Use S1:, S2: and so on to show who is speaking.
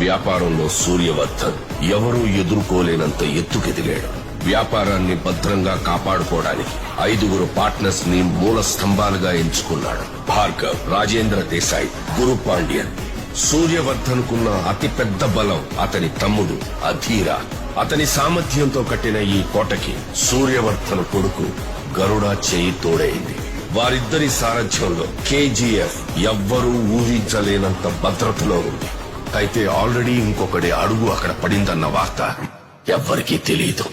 S1: వ్యాపారంలో సూర్యవర్ధన్ ఎవరూ ఎదుర్కోలేనంత ఎత్తుకెదిగాడు. వ్యాపారాన్ని భద్రంగా కాపాడుకోవడానికి 5 పార్ట్నర్స్ ని మూల స్తంభాలుగా ఎంచుకున్నాడు. భార్గవ్, రాజేంద్ర దేశాయ్, గురు పాండ్యన్. సూర్యవర్ధన్ కున్న అతిపెద్ద బలం అతని తమ్ముడు అధీర. అతని సామర్థ్యంతో కట్టిన ఈ కోటకి సూర్యవర్ధన్ కొడుకు గరుడ చేయి తోడైంది. వారిద్దరి సారథ్యంలో KGF ఎవ్వరూ ఊహించలేనంత భద్రతలో ఉంది. అయితే ఆల్రెడీ ఇంకొకటి అడుగు అక్కడ పడిందన్న వార్త ఎవ్వరికీ తెలియదు.